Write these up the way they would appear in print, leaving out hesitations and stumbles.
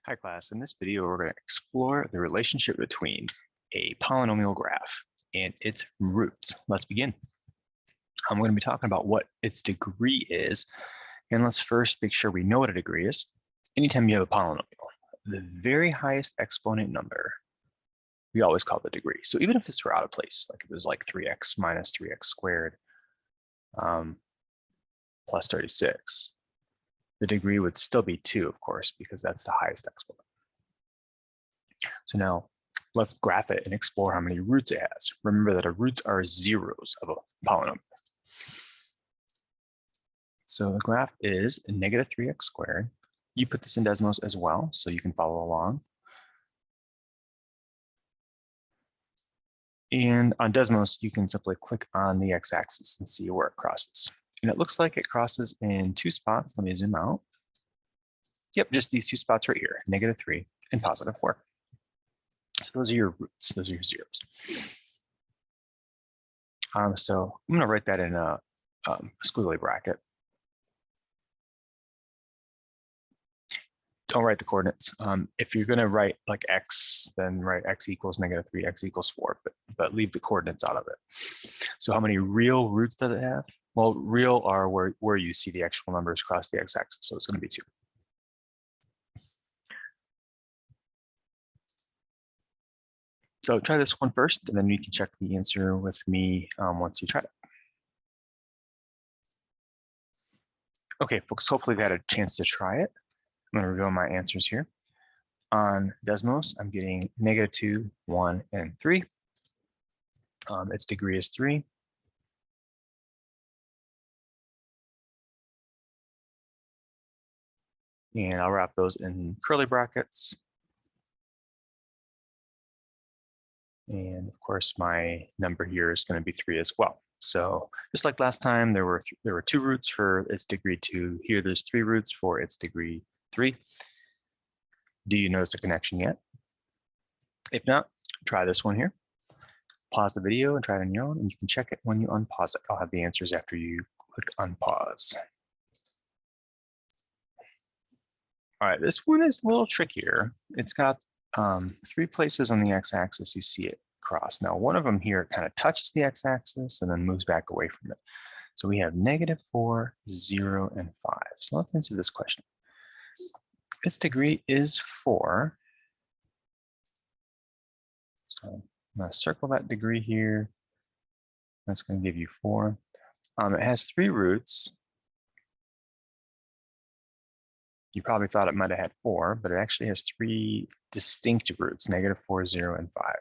Hi class, in this video we're going to explore the relationship between a polynomial graph and its roots. Let's begin. We're going to be talking about what its degree is, and let's first make sure we know what a degree is. Anytime you have a polynomial, the very highest exponent number, we always call the degree. So even if this were out of place, like it was like 3x minus 3x squared plus 36, the degree would still be 2, of course, because that's the highest exponent. So now let's graph it and explore how many roots it has. Remember that our roots are zeros of a polynomial. So the graph is negative 3x squared. You put this in Desmos as well, so you can follow along. And on Desmos, you can simply click on the x-axis and see where it crosses. And it looks like it crosses in 2 spots. Let me zoom out. Yep, just these 2 spots right here, negative 3 and positive 4. So those are your roots, those are your zeros. So I'm going to write that in a squiggly bracket. Don't write the coordinates. If you're going to write like x, then write x equals negative 3, x equals 4, but leave the coordinates out of it. So how many real roots does it have? Well, real are where you see the actual numbers cross the x-axis, so it's going to be 2. So try this one first, and then you can check the answer with me once you try it. Okay, folks, hopefully you had a chance to try it. I'm going to reveal my answers here. On Desmos, I'm getting negative 2, 1, and 3. Its degree is 3. And I'll wrap those in curly brackets. And of course, my number here is going to be 3 as well. So just like last time, there were 2 roots for its degree 2. Here, there's 3 roots for its degree 3. Do you notice a connection yet? If not, try this one here. Pause the video and try it on your own, and you can check it when you unpause it. I'll have the answers after you click unpause. All right, this one is a little trickier. It's got 3 places on the x-axis you see it cross. Now, one of them here kind of touches the x-axis and then moves back away from it. So we have negative 4, 0, and 5. So let's answer this question. Its degree is 4. So I'm going to circle that degree here. That's going to give you 4. It has 3 roots. You probably thought it might have had 4, but it actually has 3 distinct roots, negative 4, 0, and 5.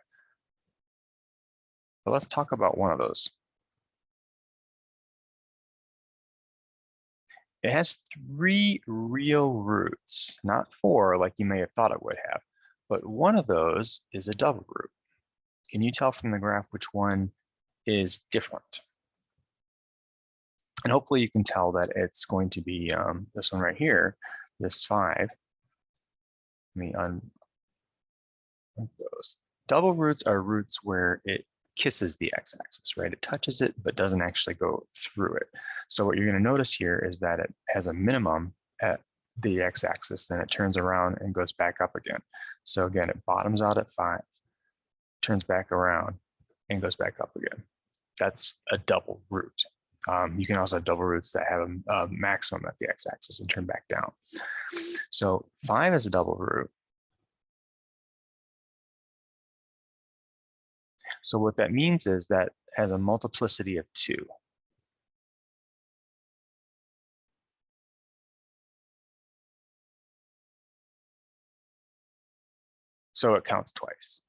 But let's talk about one of those. It has 3 real roots, not 4 like you may have thought it would have, but one of those is a double root. Can you tell from the graph which one is different? And hopefully you can tell that it's going to be this one right here, this 5. Let me those. Double roots are roots where it kisses the x-axis, right? It touches it, but doesn't actually go through it. So what you're going to notice here is that it has a minimum at the x-axis, then it turns around and goes back up again. So again, it bottoms out at 5, turns back around, and goes back up again. That's a double root. You can also have double roots that have a maximum at the x-axis and turn back down. So 5 is a double root. So what that means is that it has a multiplicity of 2. So it counts twice.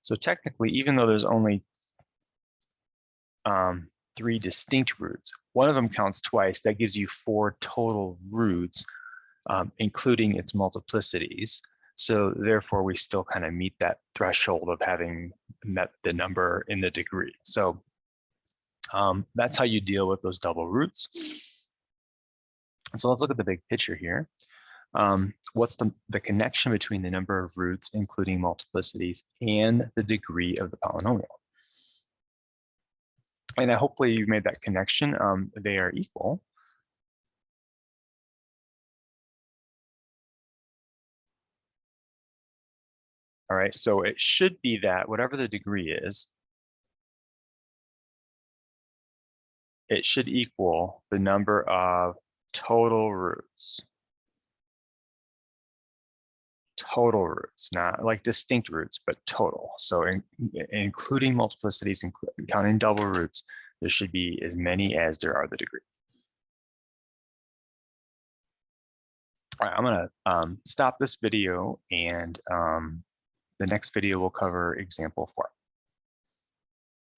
So technically, even though there's only 3 distinct roots, one of them counts twice. That gives you 4 total roots, including its multiplicities. So therefore, we still kind of meet that threshold of having met the number in the degree. So that's how you deal with those double roots. So let's look at the big picture here. What's the connection between the number of roots, including multiplicities, and the degree of the polynomial? And hopefully you made that connection. They are equal. All right, so it should be that whatever the degree is, it should equal the number of total roots. Total roots, not like distinct roots, but total. So including multiplicities, counting double roots, there should be as many as there are the degree. All right, I'm gonna stop this video, and the next video will cover example 4.